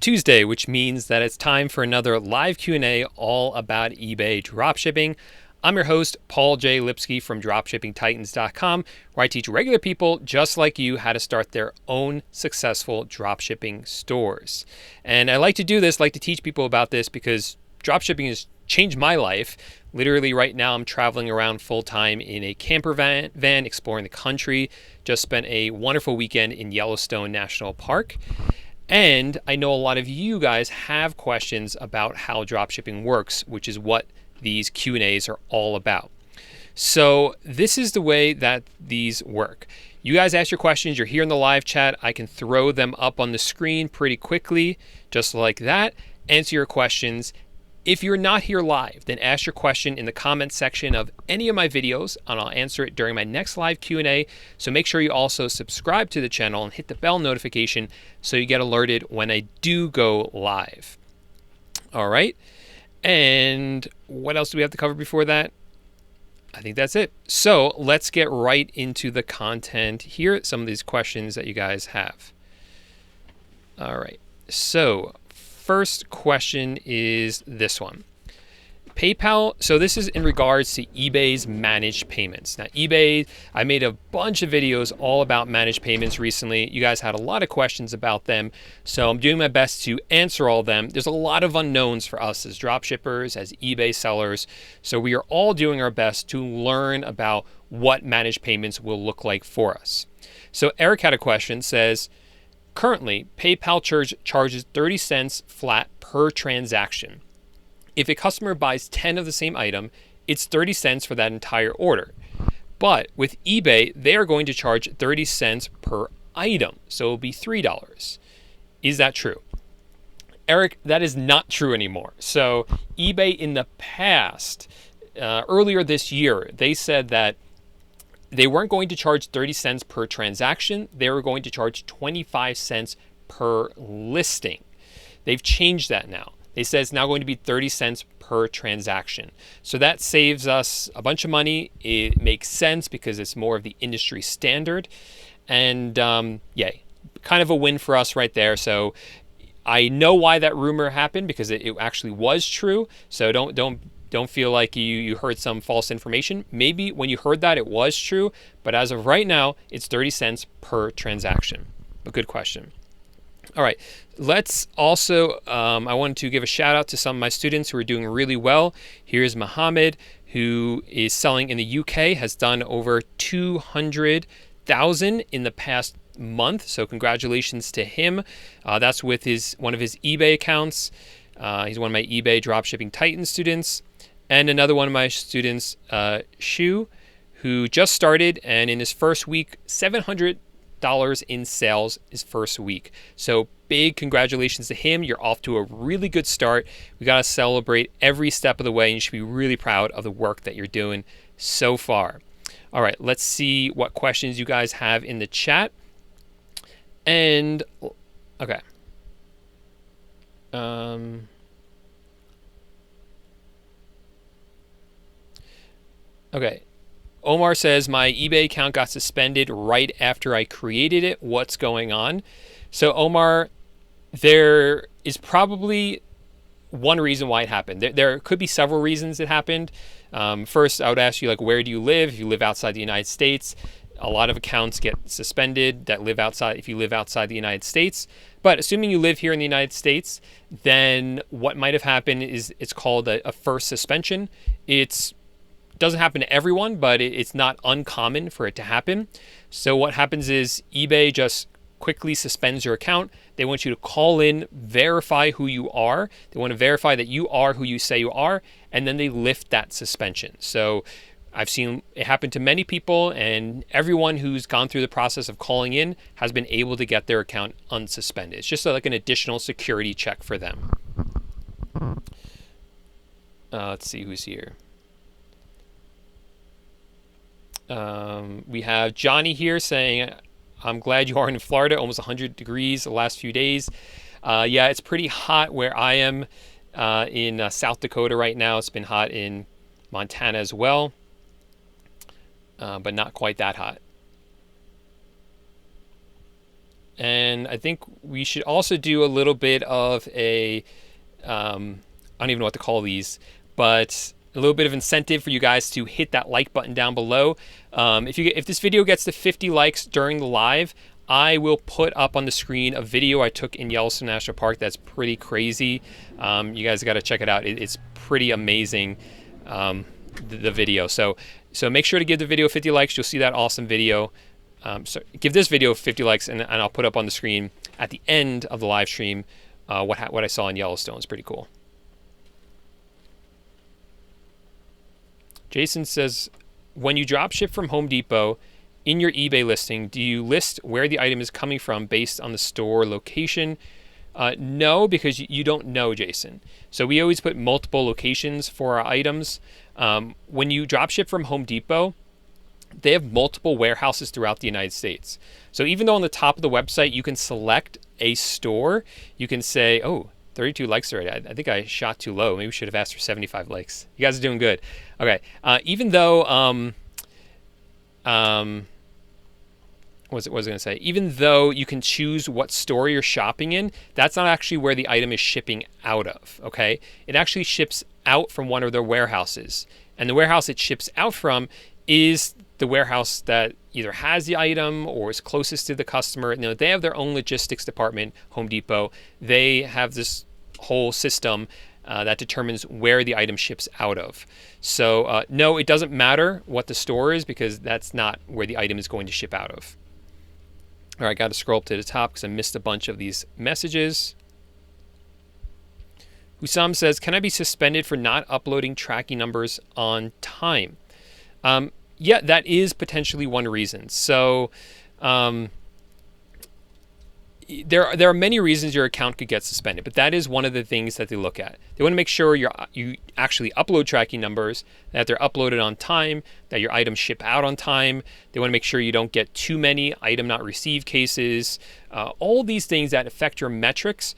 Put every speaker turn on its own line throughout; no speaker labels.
Tuesday, which means that it's time for another live Q&A all about eBay dropshipping. I'm your host, Paul J. Lipsky from dropshippingtitans.com, where I teach regular people just like you how to start their own successful dropshipping stores. And I like to do this, like to teach people about this because dropshipping has changed my life. Literally right now I'm traveling around full time in a camper van exploring the country. Just spent a wonderful weekend in Yellowstone National Park. And I know a lot of you guys have questions about how dropshipping works, which is what these Q&As are all about. So this is the way that these work. You guys ask your questions, you're here in the live chat. I can throw them up on the screen pretty quickly, just like that. Answer your questions. If you're not here live, then ask your question in the comment section of any of my videos, and I'll answer it during my next live Q&A. So make sure you also subscribe to the channel and hit the bell notification so you get alerted when I do go live. All right. And what else do we have to cover before that? I think that's it. So let's get right into the content here. Some of these questions that you guys have. All right. So first question is this one. PayPal, so this is in regards to eBay's managed payments. Now eBay, I made a bunch of videos all about managed payments recently. You guys had a lot of questions about them, so I'm doing my best to answer all of them. There's a lot of unknowns for us as dropshippers, as eBay sellers, so we are all doing our best to learn about what managed payments will look like for us. So Eric had a question, says, currently, PayPal charges 30 cents flat per transaction. If a customer buys 10 of the same item, it's 30 cents for that entire order. But with eBay, they are going to charge 30 cents per item, so it'll be $3. Is that true? Eric, that is not true anymore. So eBay in the past, earlier this year, they said that they weren't going to charge 30 cents per transaction. They were going to charge 25 cents per listing. They've changed that now. They said it's now going to be 30 cents per transaction. So that saves us a bunch of money. It makes sense because it's more of the industry standard. And yay, kind of a win for us right there. So I know why that rumor happened because it actually was true. So don't feel like you heard some false information. Maybe when you heard that, it was true. But as of right now, it's 30 cents per transaction. A good question. All right, let's also, I wanted to give a shout out to some of my students who are doing really well. Here's Mohammed, who is selling in the UK, has done over 200,000 in the past month. So congratulations to him. That's with one of his eBay accounts. He's one of my eBay Dropshipping Titan students. And another one of my students, Shu, who just started, and in his first week, $700 in sales his first week. So big congratulations to him. You're off to a really good start. We got to celebrate every step of the way, and you should be really proud of the work that you're doing so far. All right, let's see what questions you guys have in the chat. And okay. Okay. Omar says, my eBay account got suspended right after I created it. What's going on? So Omar, there is probably one reason why it happened. There could be several reasons it happened. First, I would ask you, like, where do you live? If you live outside the United States, a lot of accounts get suspended that live outside, if you live outside the United States. But assuming you live here in the United States, then what might have happened is it's called a first suspension. Doesn't happen to everyone, but it's not uncommon for it to happen. So what happens is eBay just quickly suspends your account. They want you to call in, verify who you are. They want to verify that you are who you say you are, and then they lift that suspension. So I've seen it happen to many people, and everyone who's gone through the process of calling in has been able to get their account unsuspended. It's just like an additional security check for them. Let's see who's here. We have Johnny here saying, I'm glad you are in Florida, almost 100 degrees the last few days. Yeah, it's pretty hot where I am in South Dakota right now. It's been hot in Montana as well, but not quite that hot. And I think we should also do a little bit of a, I don't even know what to call these, but a little bit of incentive for you guys to hit that like button down below. If this video gets to 50 likes during the live, I will put up on the screen a video I took in Yellowstone National Park that's pretty crazy. You guys got to check it out. It's pretty amazing, the video. So make sure to give the video 50 likes. You'll see that awesome video. So give this video 50 likes, and I'll put up on the screen at the end of the live stream what I saw in Yellowstone. It's pretty cool. Jason says, when you drop ship from Home Depot in your eBay listing, do you list where the item is coming from based on the store location? No, because you don't know, Jason. So we always put multiple locations for our items. When you drop ship from Home Depot, they have multiple warehouses throughout the United States. So even though on the top of the website you can select a store, you can say, oh, 32 likes already. I think I shot too low. Maybe we should have asked for 75 likes. You guys are doing good. Okay. Even though, what was I going to say? Even though you can choose what store you're shopping in, that's not actually where the item is shipping out of. Okay. It actually ships out from one of their warehouses. And the warehouse it ships out from is the warehouse that either has the item or is closest to the customer. You know, they have their own logistics department, Home Depot. They have this whole system that determines where the item ships out of. So no, it doesn't matter what the store is, because that's not where the item is going to ship out of. All right, got to scroll up to the top because I missed a bunch of these messages. Husam says, can I be suspended for not uploading tracking numbers on time? Yeah, that is potentially one reason. So there are many reasons your account could get suspended, but that is one of the things that they look at. They want to make sure you actually upload tracking numbers, that they're uploaded on time, that your items ship out on time. They want to make sure you don't get too many item not received cases. All these things that affect your metrics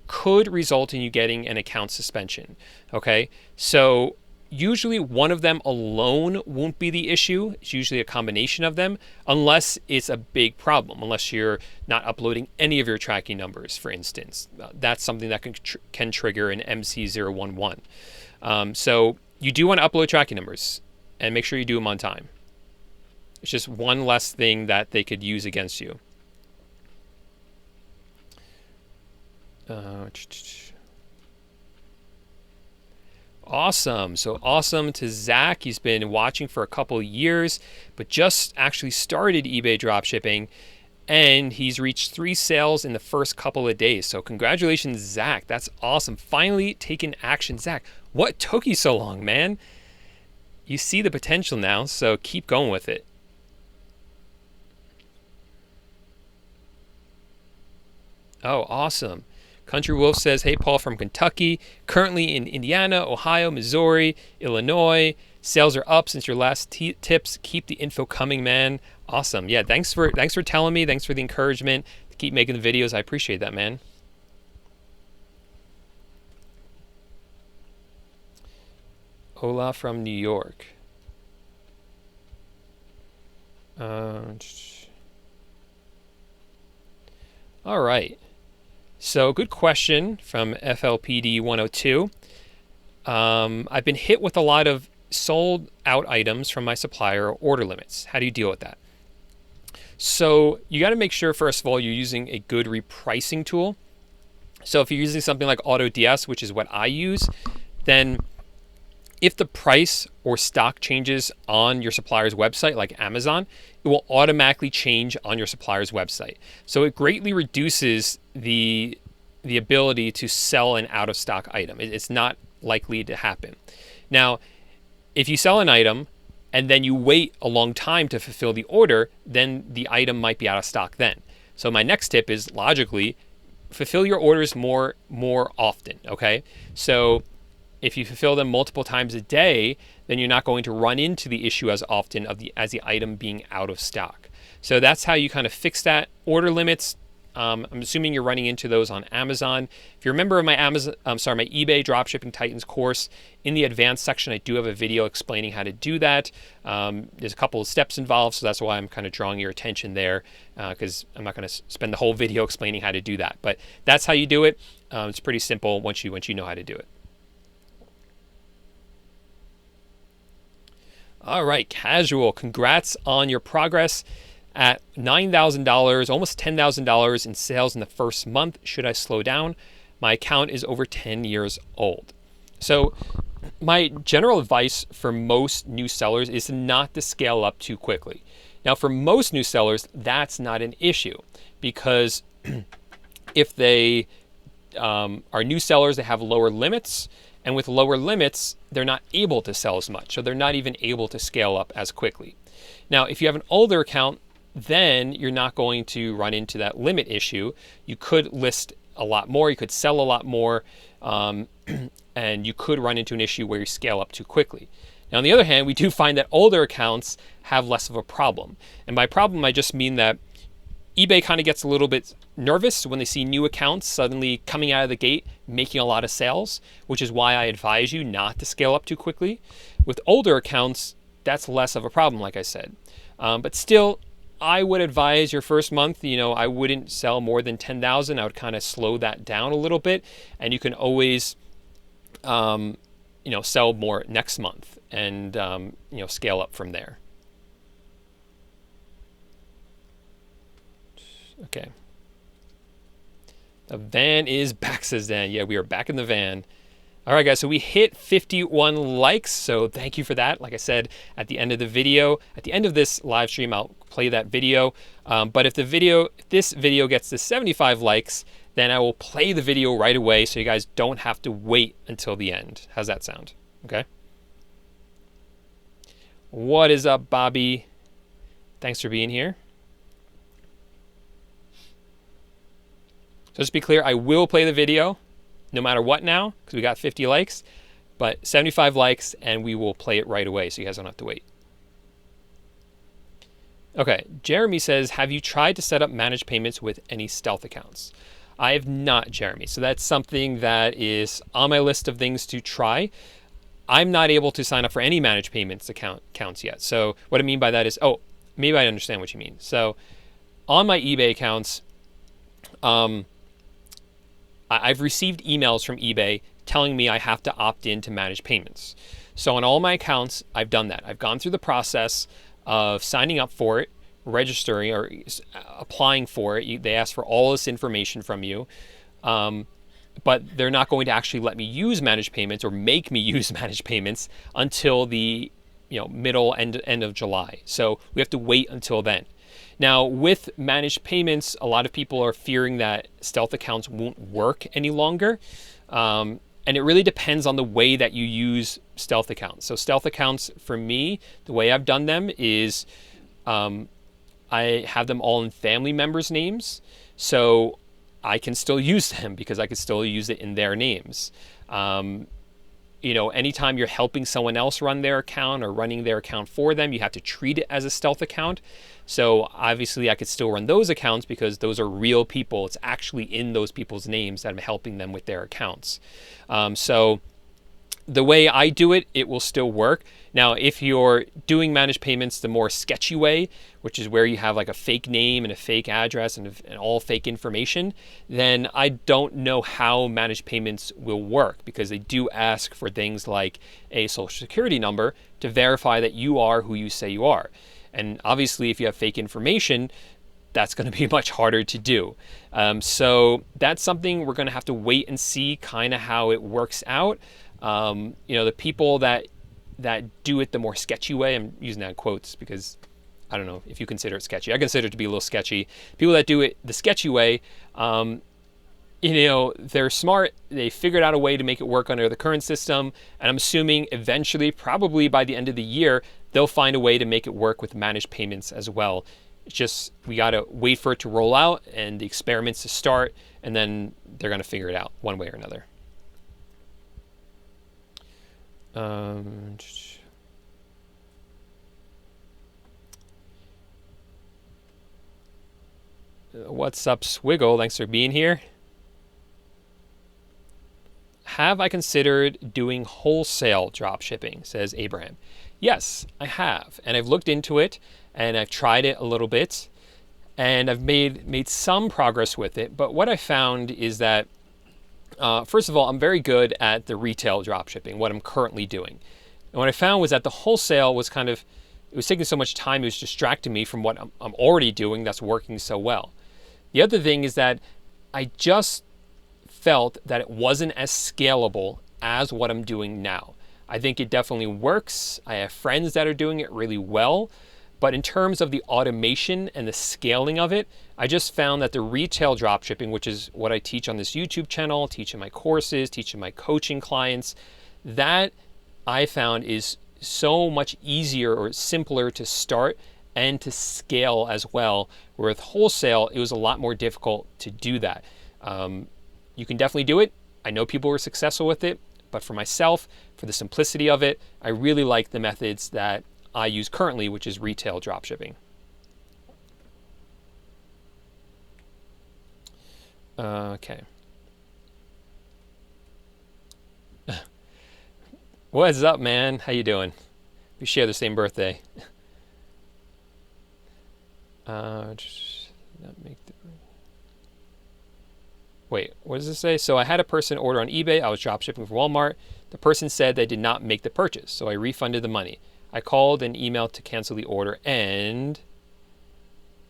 could result in you getting an account suspension. Okay, so usually one of them alone won't be the issue. It's usually a combination of them, unless it's a big problem, unless you're not uploading any of your tracking numbers, for instance. That's something that can trigger an MC011. So you do want to upload tracking numbers and make sure you do them on time. It's just one less thing that they could use against you. Awesome. So awesome to Zach. He's been watching for a couple of years, but just actually started eBay dropshipping, and he's reached 3 sales in the first couple of days. So congratulations, Zach. That's awesome. Finally taking action. Zach, what took you so long, man? You see the potential now, so keep going with it. Oh, awesome. Country Wolf says, hey, Paul from Kentucky, currently in Indiana, Ohio, Missouri, Illinois. Sales are up since your last tips. Keep the info coming, man. Awesome. Yeah, thanks for telling me. Thanks for the encouragement to keep making the videos. I appreciate that, man. Ola from New York. All right. So good question from FLPD 102. I've been hit with a lot of sold out items from my supplier or order limits. How do you deal with that? So you got to make sure, first of all, you're using a good repricing tool. So if you're using something like AutoDS, which is what I use, then if the price or stock changes on your supplier's website, like Amazon, it will automatically change on your supplier's website. So it greatly reduces the ability to sell an out of stock item. It's not likely to happen. Now, if you sell an item and then you wait a long time to fulfill the order, then the item might be out of stock then. So my next tip is, logically, fulfill your orders more often, okay? So if you fulfill them multiple times a day, then you're not going to run into the issue as often as the item being out of stock. So that's how you kind of fix that. Order limits, I'm assuming you're running into those on Amazon. If you remember my my eBay Dropshipping Titans course, in the advanced section, I do have a video explaining how to do that. There's a couple of steps involved, so that's why I'm kind of drawing your attention there, because I'm not going to spend the whole video explaining how to do that. But that's how you do it. It's pretty simple once you know how to do it. All right, Casual, congrats on your progress at $9,000, almost $10,000 in sales in the first month. Should I slow down? My account is over 10 years old. So my general advice for most new sellers is not to scale up too quickly. Now, for most new sellers, that's not an issue, because if they are new sellers, they have lower limits. And with lower limits, they're not able to sell as much. So they're not even able to scale up as quickly. Now, if you have an older account, then you're not going to run into that limit issue. You could list a lot more, you could sell a lot more, and you could run into an issue where you scale up too quickly. Now, on the other hand, we do find that older accounts have less of a problem. And by problem, I just mean that eBay kind of gets a little bit nervous when they see new accounts suddenly coming out of the gate making a lot of sales, which is why I advise you not to scale up too quickly. With older accounts, that's less of a problem, like I said. But still, I would advise your first month, I wouldn't sell more than 10,000. I would kind of slow that down a little bit, and you can always, sell more next month and, scale up from there. Okay. The van is back, says Dan. Yeah, we are back in the van. All right, guys, so we hit 51 likes, so thank you for that. Like I said, at the end of the video, at the end of this live stream, I'll play that video. But if this video gets to 75 likes, then I will play the video right away so you guys don't have to wait until the end. How's that sound? Okay. What is up, Bobby? Thanks for being here. So just to be clear, I will play the video no matter what now, because we got 50 likes, but 75 likes and we will play it right away so you guys don't have to wait. Okay, Jeremy says, have you tried to set up managed payments with any stealth accounts? I have not, Jeremy. So that's something that is on my list of things to try. I'm not able to sign up for any managed payments accounts yet. So what I mean by that is, maybe I understand what you mean. So on my eBay accounts, I've received emails from eBay telling me I have to opt in to manage payments. So on all my accounts, I've done that. I've gone through the process of signing up for it, registering or applying for it. They ask for all this information from you, but they're not going to actually let me use managed payments or make me use managed payments until the middle end of July. So we have to wait until then. Now, with managed payments, a lot of people are fearing that stealth accounts won't work any longer. And it really depends on the way that you use stealth accounts. So stealth accounts, for me, the way I've done them is I have them all in family members' names. So I can still use them because I can still use it in their names. Anytime you're helping someone else run their account or running their account for them, you have to treat it as a stealth account. So obviously I could still run those accounts because those are real people. It's actually in those people's names that I'm helping them with their accounts. So the way I do it, it will still work. Now, if you're doing managed payments the more sketchy way, which is where you have like a fake name and a fake address and all fake information, then I don't know how managed payments will work because they do ask for things like a social security number to verify that you are who you say you are. And obviously, if you have fake information, that's going to be much harder to do. So that's something we're going to have to wait and see kind of how it works out. The people that do it the more sketchy way, I'm using that in quotes because I don't know if you consider it sketchy. I consider it to be a little sketchy. People that do it the sketchy way, they're smart. They figured out a way to make it work under the current system. And I'm assuming eventually, probably by the end of the year, they'll find a way to make it work with managed payments as well. It's just, we got to wait for it to roll out and the experiments to start, and then they're going to figure it out one way or another. What's up, Squiggle? Thanks for being here. Have I considered doing wholesale drop shipping, says Abraham. Yes, I have. And I've looked into it and I've tried it a little bit and I've made some progress with it. But what I found is that, first of all, I'm very good at the retail drop shipping, what I'm currently doing. And what I found was that the wholesale was it was taking so much time, it was distracting me from what I'm already doing that's working so well. The other thing is that I just felt that it wasn't as scalable as what I'm doing now. I think it definitely works. I have friends that are doing it really well. But in terms of the automation and the scaling of it, I just found that the retail dropshipping, which is what I teach on this YouTube channel, teach in my courses, teach in my coaching clients, that I found is so much easier or simpler to start and to scale as well. Where with wholesale, it was a lot more difficult to do that. You can definitely do it. I know people were successful with it, but for myself, for the simplicity of it, I really like the methods that I use currently, which is retail dropshipping. Okay. What's up, man? How you doing? We share the same birthday. Wait, what does it say? So I had a person order on eBay. I was dropshipping for Walmart. The person said they did not make the purchase, so I refunded the money. I called and emailed to cancel the order, and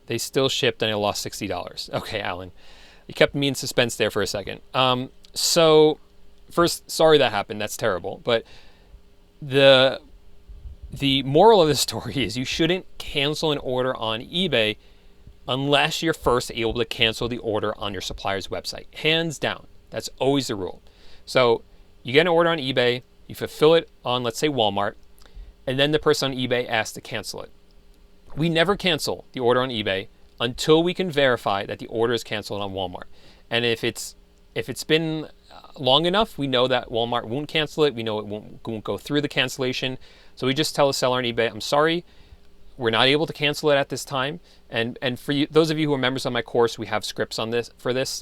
they still shipped, and I lost $60. Okay, Alan. You kept me in suspense there for a second. So first, sorry that happened. That's terrible. But the moral of the story is you shouldn't cancel an order on eBay unless you're first able to cancel the order on your supplier's website. Hands down. That's always the rule. So you get an order on eBay, you fulfill it on, let's say, Walmart, and then the person on eBay asks to cancel it. We never cancel the order on eBay until we can verify that the order is canceled on Walmart. And if it's been long enough, we know that Walmart won't cancel it. We know it won't go through the cancellation. So we just tell the seller on eBay, I'm sorry, we're not able to cancel it at this time. And for you, those of you who are members on my course, we have scripts on this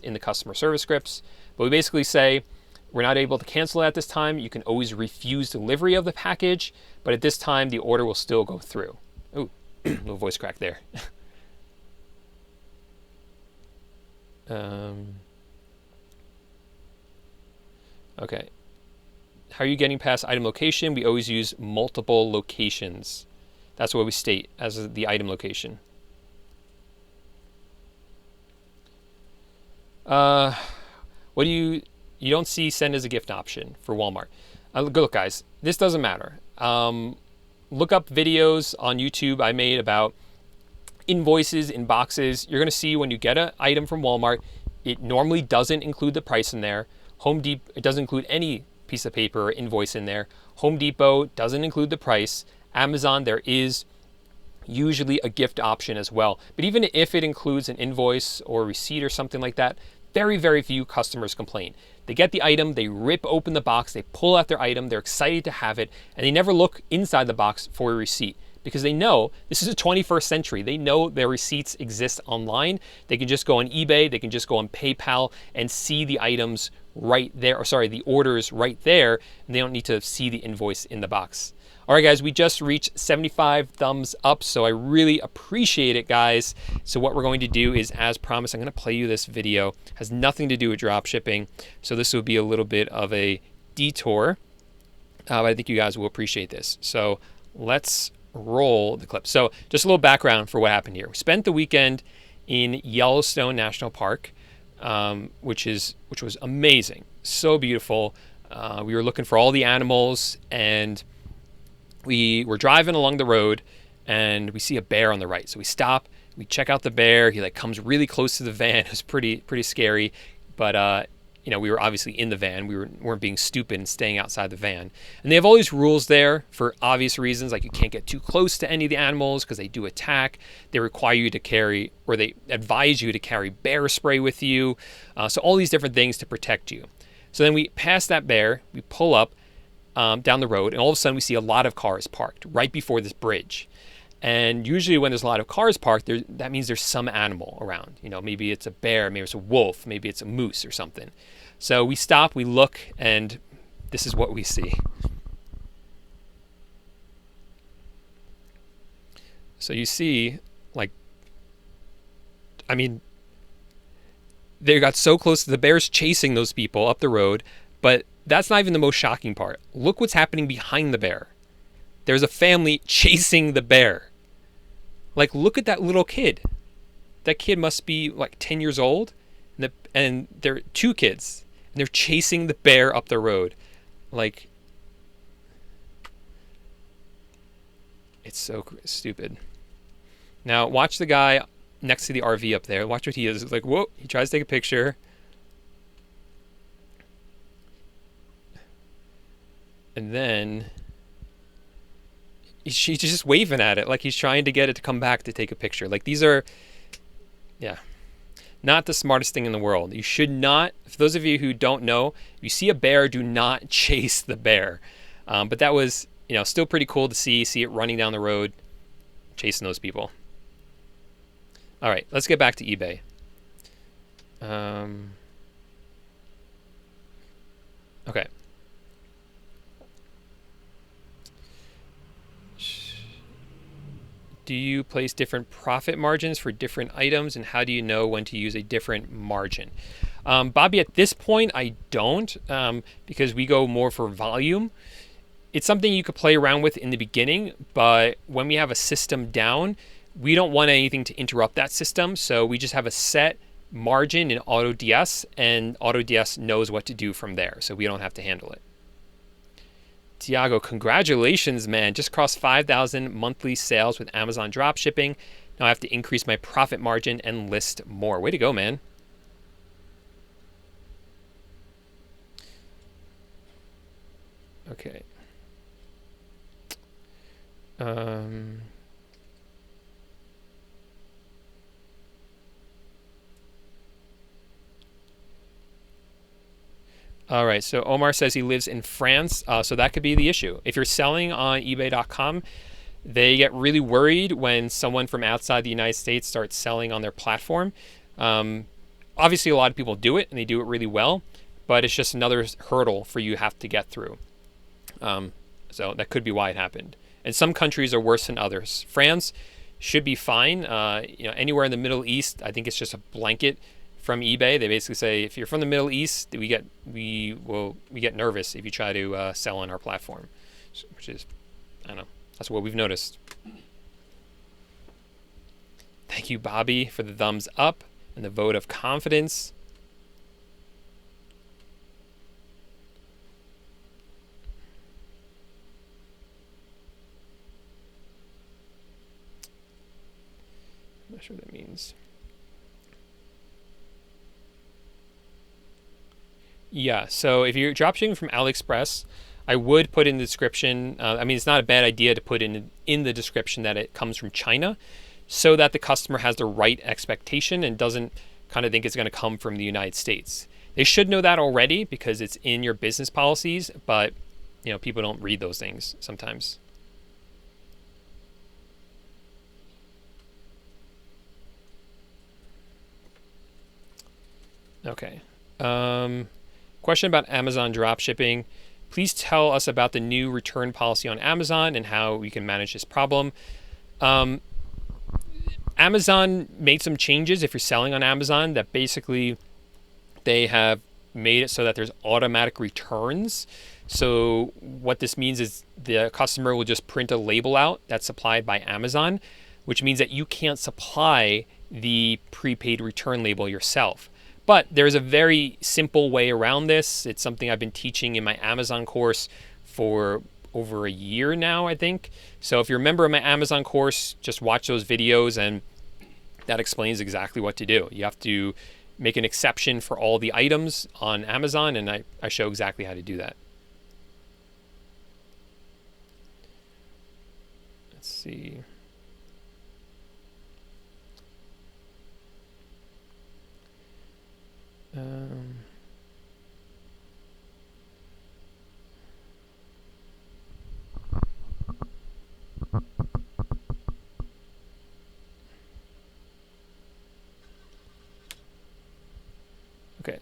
in the customer service scripts. But we basically say, we're not able to cancel it at this time. You can always refuse delivery of the package, but at this time, the order will still go through. Ooh, little voice crack there. Okay. How are you getting past item location? We always use multiple locations. That's what we state as the item location. What do you don't see send as a gift option for Walmart? Look, guys, this doesn't matter. Look up videos on YouTube I made about invoices in boxes. You're going to see when you get an item from Walmart, it normally doesn't include the price in there. It doesn't include any piece of paper or invoice in there. Home Depot doesn't include the price. Amazon, there is usually a gift option as well. But even if it includes an invoice or receipt or something like that, very, very few customers complain. They get the item, they rip open the box, they pull out their item, they're excited to have it, and they never look inside the box for a receipt because they know this is the 21st century. They know their receipts exist online. They can just go on eBay, they can just go on PayPal and see the items right there, the orders right there, and they don't need to see the invoice in the box. All right, guys, we just reached 75 thumbs up, so I really appreciate it, guys. So what we're going to do is, as promised, I'm going to play you this video. It has nothing to do with drop shipping, so this will be a little bit of a detour, but I think you guys will appreciate this. So let's roll the clip. So just a little background for what happened here. We spent the weekend in Yellowstone National Park, which was amazing, so beautiful. We were looking for all the animals, and we were driving along the road and we see a bear on the right. So we stop, we check out the bear. He comes really close to the van. It was pretty scary, but we were obviously in the van. We weren't being stupid and staying outside the van. And they have all these rules there for obvious reasons, like you can't get too close to any of the animals because they do attack. They require you to carry, or they advise you to carry bear spray with you. So all these different things to protect you. So then we pass that bear, we pull up down the road, and all of a sudden we see a lot of cars parked right before this bridge. And usually when there's a lot of cars parked, that means there's some animal around. Maybe it's a bear, maybe it's a wolf, maybe it's a moose or something. So we stop, we look, and this is what we see. So you see, they got so close to the bears chasing those people up the road, but that's not even the most shocking part. Look what's happening behind the bear. There's a family chasing the bear. Look at that little kid. That kid must be 10 years old, and they're two kids, and they're chasing the bear up the road. It's so stupid. Now watch the guy next to the RV up there. Watch what he is. It's whoa, he tries to take a picture. And then she's just waving at it like he's trying to get it to come back to take a picture. These are, not the smartest thing in the world. You should not, for those of you who don't know, if you see a bear, do not chase the bear. But that was, still pretty cool to see it running down the road, chasing those people. All right, let's get back to eBay. Okay. Do you place different profit margins for different items, and how do you know when to use a different margin? Bobby, at this point, I don't, because we go more for volume. It's something you could play around with in the beginning, but when we have a system down, we don't want anything to interrupt that system, so we just have a set margin in AutoDS, and AutoDS knows what to do from there, so we don't have to handle it. Tiago, congratulations, man. Just crossed 5,000 monthly sales with Amazon dropshipping. Now I have to increase my profit margin and list more. Way to go, man. Okay. All right, so Omar says he lives in France, so that could be the issue. If you're selling on eBay.com, they get really worried when someone from outside the United States starts selling on their platform. Obviously, a lot of people do it, and they do it really well, but it's just another hurdle for you to have to get through. So that could be why it happened. And some countries are worse than others. France should be fine. Anywhere in the Middle East, I think it's just a blanket from eBay. They basically say if you're from the Middle East, we get nervous if you try to sell on our platform, which is, I don't know, that's what we've noticed. Thank you, Bobby, for the thumbs up and the vote of confidence. I'm not sure what that means. Yeah, so if you're dropshipping from Aliexpress, I would put in the description, it's not a bad idea to put in the description that it comes from China, so that the customer has the right expectation and doesn't kind of think it's going to come from the United States. They should know that already because it's in your business policies, but people don't read those things sometimes. Okay. Question about Amazon dropshipping. Please tell us about the new return policy on Amazon and how we can manage this problem. Amazon made some changes if you're selling on Amazon that basically they have made it so that there's automatic returns. So what this means is the customer will just print a label out that's supplied by Amazon, which means that you can't supply the prepaid return label yourself. But there's a very simple way around this. It's something I've been teaching in my Amazon course for over a year now, I think. So if you're a member of my Amazon course, just watch those videos and that explains exactly what to do. You have to make an exception for all the items on Amazon, and I show exactly how to do that. Let's see.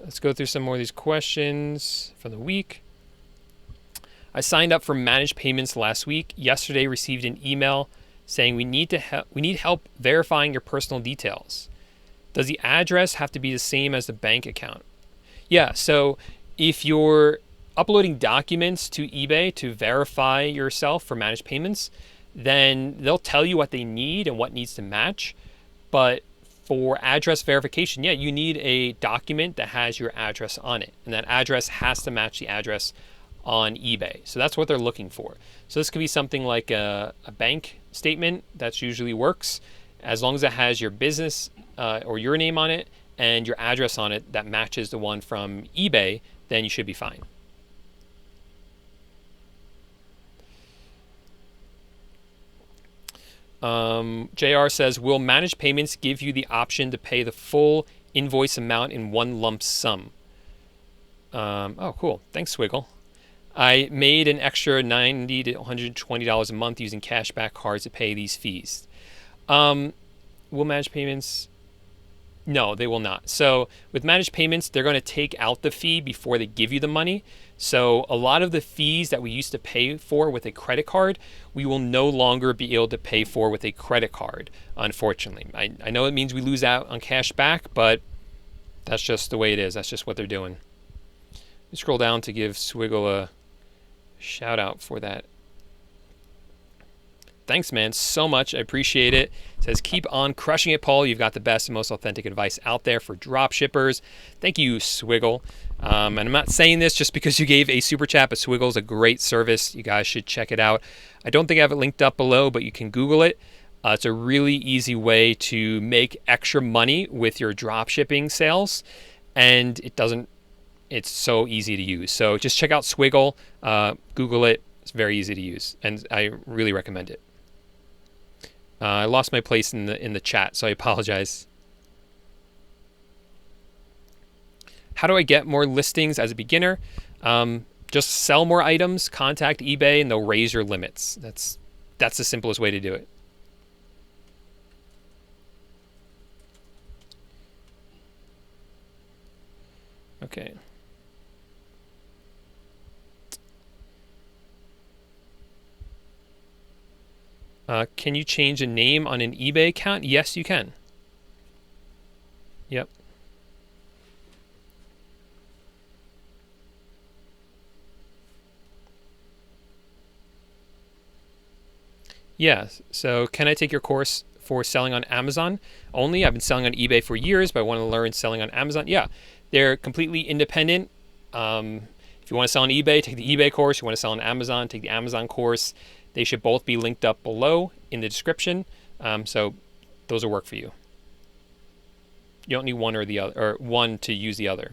Let's go through some more of these questions from the week. I signed up for managed payments last week. Yesterday received an email saying we need help verifying your personal details. Does the address have to be the same as the bank account? Yeah, so if you're uploading documents to eBay to verify yourself for managed payments, then they'll tell you what they need and what needs to match. But for address verification, yeah, you need a document that has your address on it. And that address has to match the address on eBay. So that's what they're looking for. So this could be something like a bank statement. That usually works. As long as it has your business or your name on it and your address on it that matches the one from eBay, then you should be fine. JR says, will managed payments give you the option to pay the full invoice amount in one lump sum? Oh, cool. Thanks, Squiggle. I made an extra $90 to $120 a month using cashback cards to pay these fees. Will managed payments? No, they will not. So with managed payments, they're going to take out the fee before they give you the money. So a lot of the fees that we used to pay for with a credit card, we will no longer be able to pay for with a credit card, unfortunately. I know it means we lose out on cash back, but that's just the way it is. That's just what they're doing. Let's scroll down to give Squiggle a shout out for that. Thanks, man, so much. I appreciate it. It says, keep on crushing it, Paul. You've got the best and most authentic advice out there for drop shippers. Thank you, Squiggle. And I'm not saying this just because you gave a super chat, but Squiggle is a great service. You guys should check it out. I don't think I have it linked up below, but you can Google it. It's a really easy way to make extra money with your drop shipping sales, and it's so easy to use. So just check out Squiggle, Google it. It's very easy to use, and I really recommend it. I lost my place in the chat, so I apologize. How do I get more listings as a beginner? Just sell more items, contact eBay, and they'll raise your limits. That's the simplest way to do it. Okay. Can you change a name on an eBay account? Yes, you can. Yep. Yeah, so can I take your course for selling on Amazon only? I've been selling on eBay for years, but I want to learn selling on Amazon. Yeah, they're completely independent. If you want to sell on eBay, take the eBay course. You want to sell on Amazon, take the Amazon course. They should both be linked up below in the description. So those will work for you. You don't need one or the other, or one to use the other.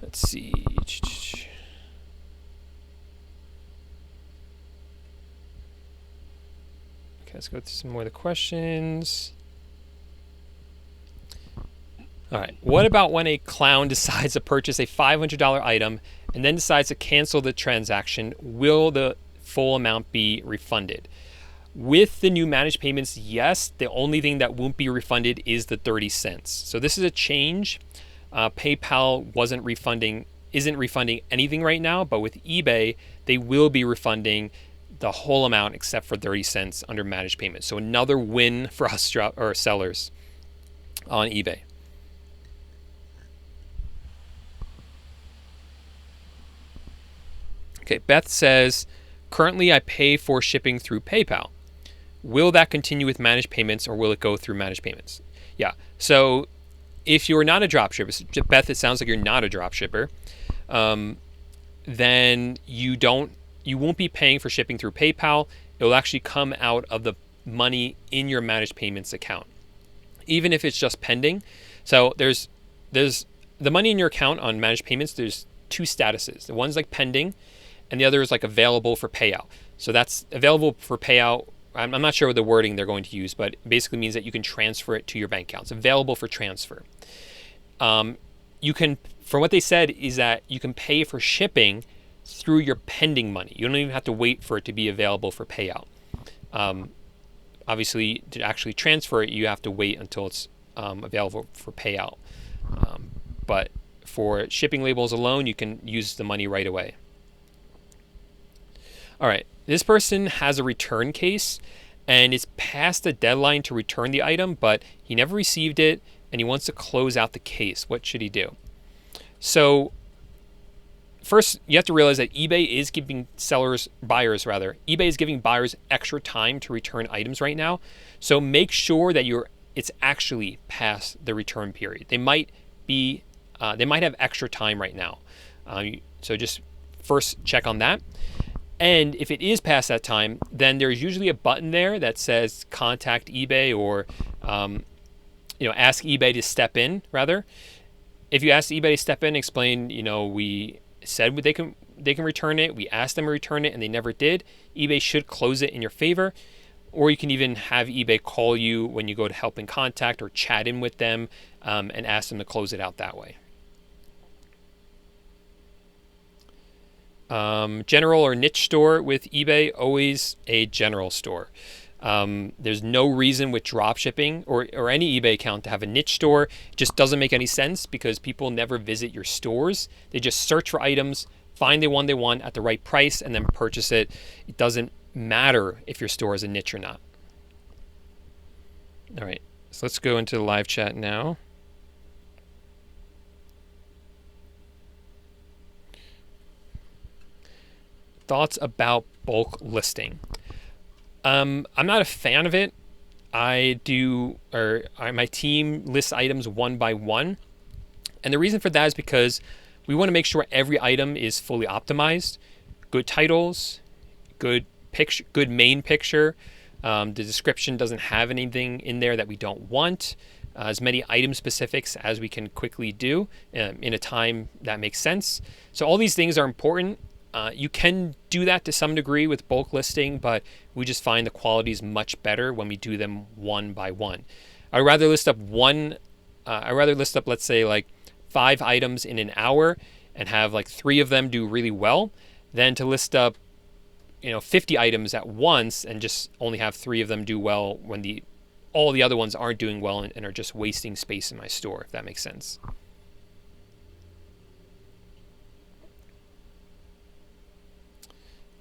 Let's see. Okay, let's go through some more of the questions. All right. What about when a clown decides to purchase a $500 item and then decides to cancel the transaction? Will the full amount be refunded? With the new managed payments, yes. The only thing that won't be refunded is the 30 cents. So this is a change. PayPal isn't refunding anything right now, but with eBay, they will be refunding the whole amount except for 30 cents under managed payments. So another win for us or sellers on eBay. Okay, Beth says, currently I pay for shipping through PayPal. Will that continue with managed payments or will it go through managed payments? Yeah, so if you're not a dropshipper, Beth, it sounds like you're not a dropshipper, then you won't be paying for shipping through PayPal. It will actually come out of the money in your managed payments account, even if it's just pending. So there's the money in your account on managed payments. There's two statuses. The one's like pending, and the other is like available for payout. So that's available for payout. I'm not sure what the wording they're going to use, but it basically means that you can transfer it to your bank account. It's available for transfer. You can, from what they said, is that you can pay for shipping through your pending money. You don't even have to wait for it to be available for payout. Obviously, to actually transfer it, you have to wait until it's available for payout. But for shipping labels alone, you can use the money right away. All right, this person has a return case and is past the deadline to return the item, but he never received it and he wants to close out the case. What should he do? So first, you have to realize that eBay is giving eBay is giving buyers extra time to return items right now. So make sure that it's actually past the return period. They might have extra time right now. So just first check on that. And if it is past that time, then there's usually a button there that says contact eBay or ask eBay to step in, rather. If you ask eBay to step in, explain, we said they can return it, we asked them to return it and they never did, eBay should close it in your favor. Or you can even have eBay call you when you go to help in contact or chat in with them and ask them to close it out that way. General or niche store with eBay, always a general store. There's no reason with dropshipping or any eBay account to have a niche store. It just doesn't make any sense because people never visit your stores. They just search for items, find the one they want at the right price, and then purchase it. It doesn't matter if your store is a niche or not. All right, so let's go into the live chat now. Thoughts about bulk listing. I'm not a fan of it. My team lists items one by one. And the reason for that is because we want to make sure every item is fully optimized. Good titles, good picture, good main picture. The description doesn't have anything in there that we don't want. As many item specifics as we can quickly do in a time that makes sense. So all these things are important. You can do that to some degree with bulk listing, but we just find the quality is much better when we do them one by one. I'd rather list up let's say like 5 items in an hour and have like 3 of them do really well than to list up 50 items at once and just only have 3 of them do well when all the other ones aren't doing well and are just wasting space in my store, if that makes sense.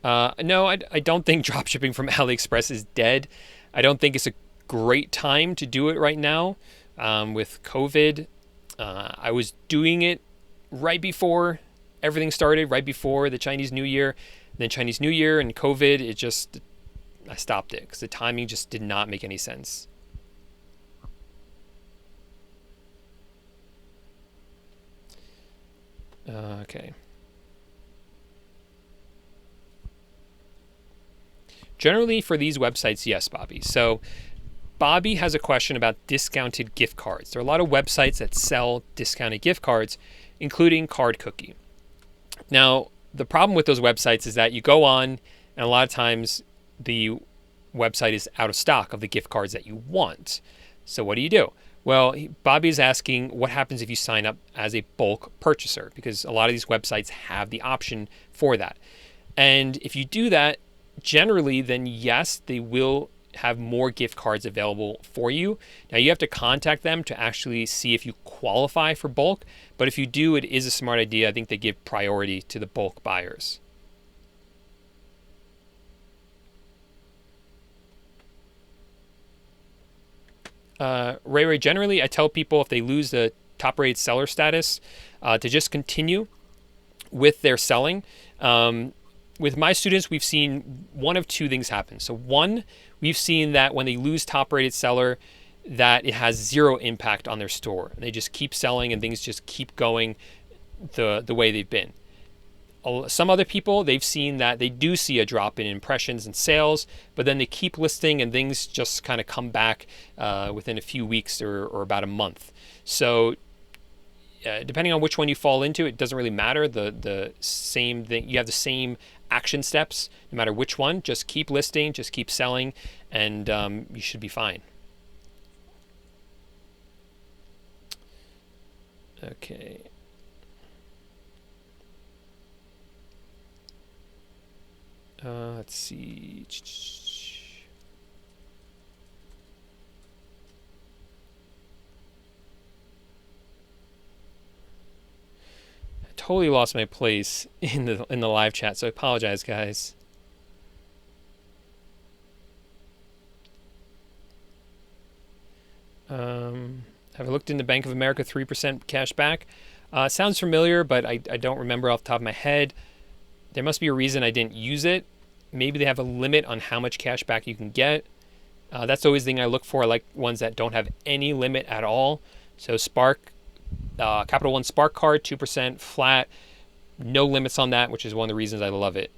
No, I don't think dropshipping from Aliexpress is dead. I don't think it's a great time to do it right now with COVID. I was doing it right before everything started, right before the Chinese New Year. Then Chinese New Year and COVID, I stopped it because the timing just did not make any sense. Okay. Generally for these websites, yes, Bobby. So Bobby has a question about discounted gift cards. There are a lot of websites that sell discounted gift cards, including Card Cookie. Now, the problem with those websites is that you go on and a lot of times the website is out of stock of the gift cards that you want. So what do you do? Well, Bobby is asking what happens if you sign up as a bulk purchaser, because a lot of these websites have the option for that. And if you do that, generally, then yes, they will have more gift cards available for you. Now you have to contact them to actually see if you qualify for bulk, but if you do, it is a smart idea. I think they give priority to the bulk buyers. Ray, generally I tell people if they lose the top rated seller status to just continue with their selling. With my students, we've seen one of 2 things happen. So one, we've seen that when they lose top-rated seller, that it has 0 impact on their store. They just keep selling and things just keep going the way they've been. Some other people, they've seen that they do see a drop in impressions and sales, but then they keep listing and things just kind of come back within a few weeks or about a month. So depending on which one you fall into, it doesn't really matter. The same thing, you have the same action steps no matter which one. Just keep listing, just keep selling, and you should be fine. Okay. Let's see. I totally lost my place in the live chat, so I apologize, guys. Have I looked into Bank of America 3% cash back? Sounds familiar, but I don't remember off the top of my head. There must be a reason I didn't use it. Maybe they have a limit on how much cash back you can get. That's always the thing I look for. I like ones that don't have any limit at all. So Spark, Capital One Spark card, 2% flat. No limits on that, which is one of the reasons I love it.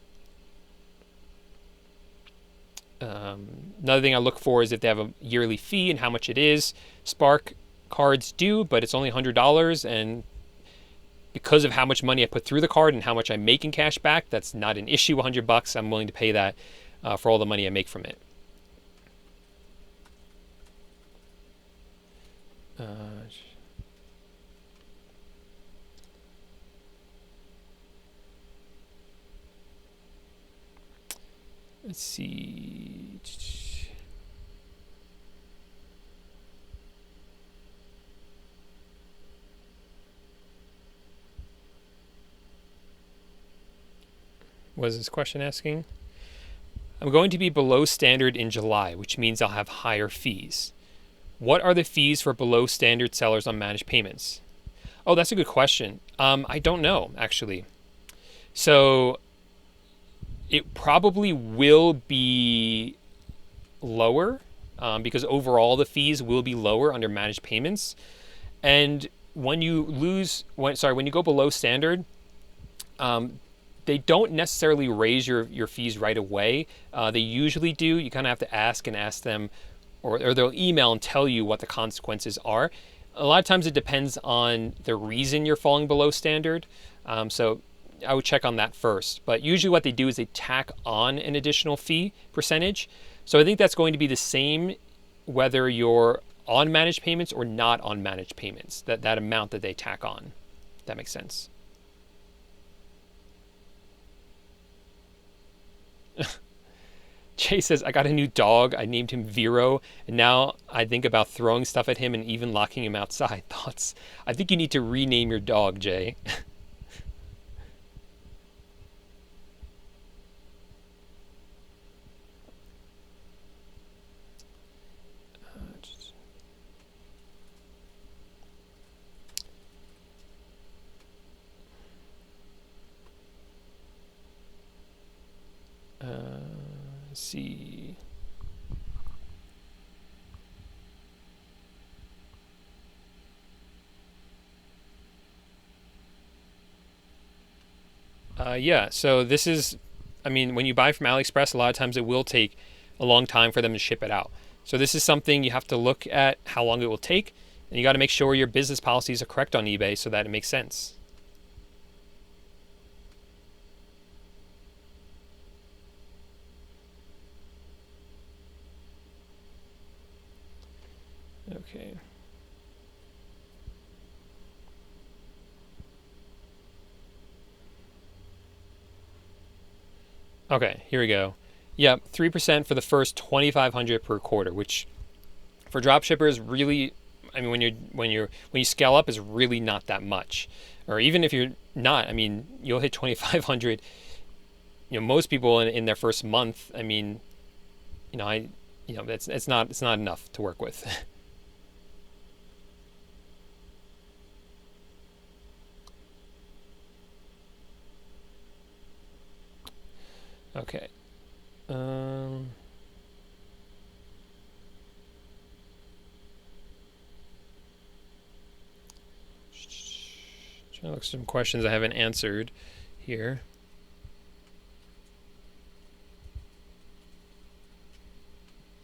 Another thing I look for is if they have a yearly fee and how much it is. Spark cards do, but it's only $100, and because of how much money I put through the card and how much I make in cash back, that's not an issue. $100, I'm willing to pay that for all the money I make from it. Let's see. What is this question asking? I'm going to be below standard in July, which means I'll have higher fees. What are the fees for below standard sellers on managed payments? Oh, that's a good question. I don't know, actually. So it probably will be lower because overall the fees will be lower under managed payments. And when you go below standard, they don't necessarily raise your fees right away. They usually do. You kind of have to ask them, or they'll email and tell you what the consequences are. A lot of times it depends on the reason you're falling below standard. So I would check on that first. But usually what they do is they tack on an additional fee percentage. So I think that's going to be the same whether you're on managed payments or not on managed payments, that amount that they tack on. If that makes sense. Jay says, I got a new dog. I named him Vero, and now I think about throwing stuff at him and even locking him outside. Thoughts? I think you need to rename your dog, Jay. Let's see. Yeah, so this is, when you buy from Aliexpress, a lot of times it will take a long time for them to ship it out. So this is something you have to look at how long it will take, and you got to make sure your business policies are correct on eBay so that it makes sense. Okay. Okay, here we go. Yep, 3% for the first 2,500 per quarter, which for dropshippers really, when you scale up is really not that much. Or even if you're not, you'll hit 2,500. Most people in their first month, it's not enough to work with. Okay. Trying to look at some questions I haven't answered here.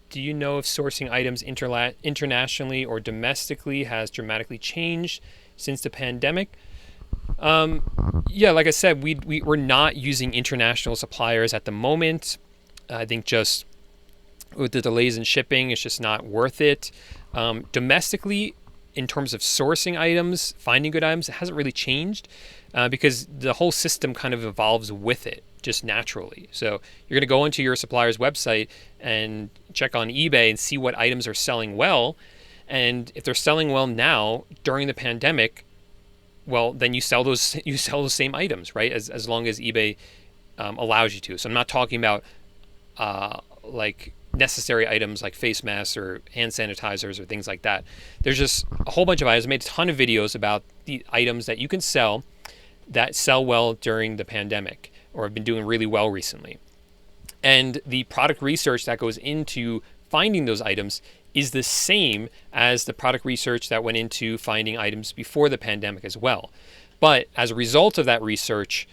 Do you know if sourcing items internationally or domestically has dramatically changed since the pandemic? Yeah, like I said, we're not using international suppliers at the moment. I think just with the delays in shipping, it's just not worth it. Domestically, in terms of sourcing items, finding good items, it hasn't really changed because the whole system kind of evolves with it. just naturally. So you're going to go into your supplier's website and check on eBay and see what items are selling well. And if they're selling well now during the pandemic, well, then you sell those same items, right? As long as eBay allows you to. So I'm not talking about like necessary items like face masks or hand sanitizers or things like that. There's just a whole bunch of items. I made a ton of videos about the items that you can sell that sell well during the pandemic or have been doing really well recently. And the product research that goes into finding those items is the same as the product research that went into finding items before the pandemic as well. But as a result of that research,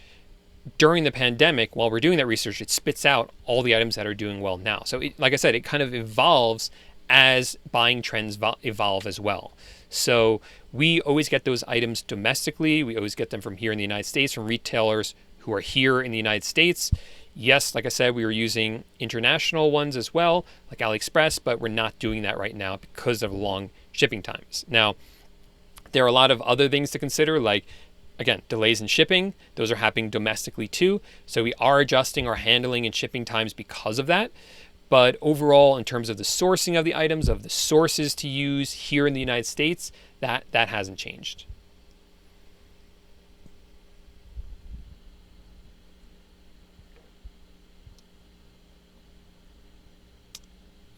during the pandemic, while we're doing that research, it spits out all the items that are doing well now. So like I said, it kind of evolves as buying trends evolve as well. So we always get those items domestically. We always get them from here in the United States, from retailers who are here in the United States. Yes, like I said, we were using international ones as well, like Aliexpress, but we're not doing that right now because of long shipping times. Now, there are a lot of other things to consider, like, again, delays in shipping. Those are happening domestically too. So we are adjusting our handling and shipping times because of that. But overall, in terms of the sourcing of the items, of the sources to use here in the United States, that hasn't changed.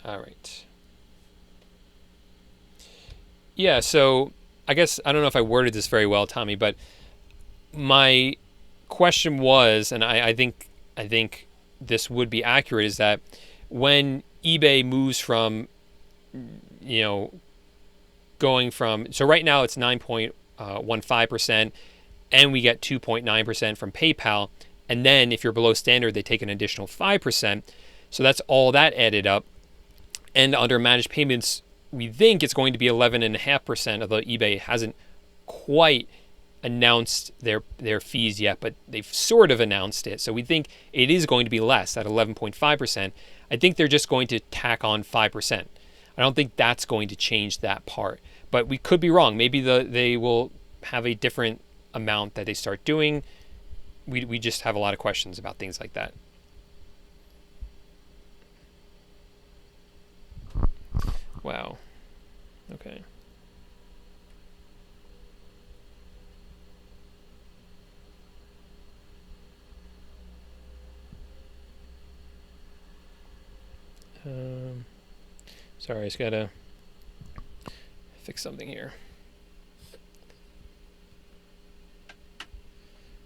All right. Yeah, so I guess, I don't know if I worded this very well, Tommy, but my question was, and I think this would be accurate, is that when eBay moves from, going from, so right now it's 9.15%, and we get 2.9% from PayPal, and then if you're below standard, they take an additional 5%. So that's all that added up. And under managed payments, we think it's going to be 11.5%, although eBay hasn't quite announced their fees yet, but they've sort of announced it. So we think it is going to be less at 11.5%. I think they're just going to tack on 5%. I don't think that's going to change that part, but we could be wrong. Maybe they will have a different amount that they start doing. We just have a lot of questions about things like that. Wow. Okay. Sorry, I just gotta fix something here.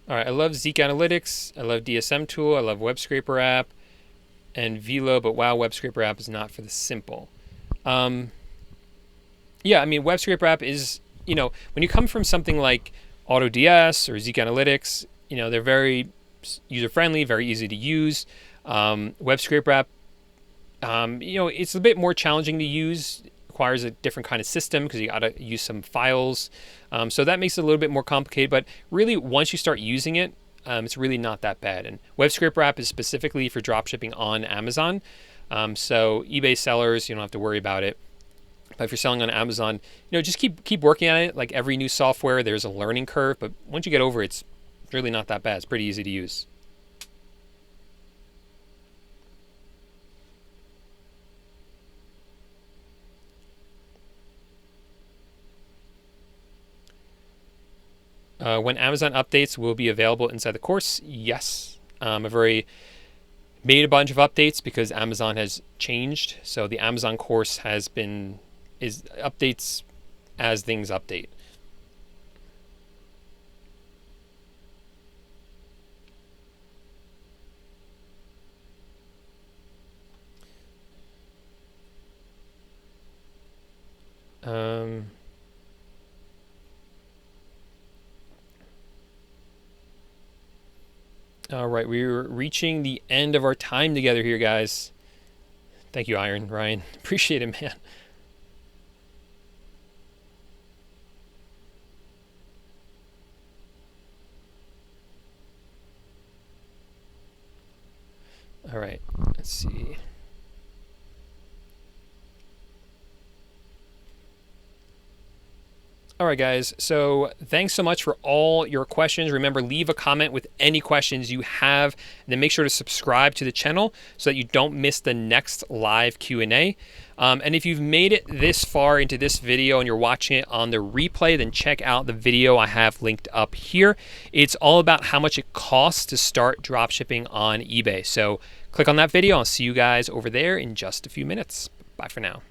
All right, I love Zeek Analytics. I love DSM Tool. I love Web Scraper app and Velo, but wow, Web Scraper app is not for the simple. Yeah, I mean, Web Scraper app is, when you come from something like AutoDS or Zeek Analytics, they're very user-friendly, very easy to use. Web Scraper app, it's a bit more challenging to use, requires a different kind of system because you got to use some files. So that makes it a little bit more complicated, but really once you start using it, it's really not that bad. And Web Scraper app is specifically for dropshipping on Amazon. So eBay sellers, you don't have to worry about it. But if you're selling on Amazon, just keep working on it. Like every new software, there's a learning curve, but once you get over it, it's really not that bad. It's pretty easy to use. When Amazon updates will be available inside the course, yes. I've already made a bunch of updates because Amazon has changed. So the Amazon course is updates as things update. All right, we're reaching the end of our time together here, guys. Thank you, Ryan. Appreciate it, man. All right, let's see. All right, guys. So thanks so much for all your questions. Remember, leave a comment with any questions you have. And then make sure to subscribe to the channel so that you don't miss the next live Q&A. And if you've made it this far into this video and you're watching it on the replay, then check out the video I have linked up here. It's all about how much it costs to start dropshipping on eBay. So click on that video. I'll see you guys over there in just a few minutes. Bye for now.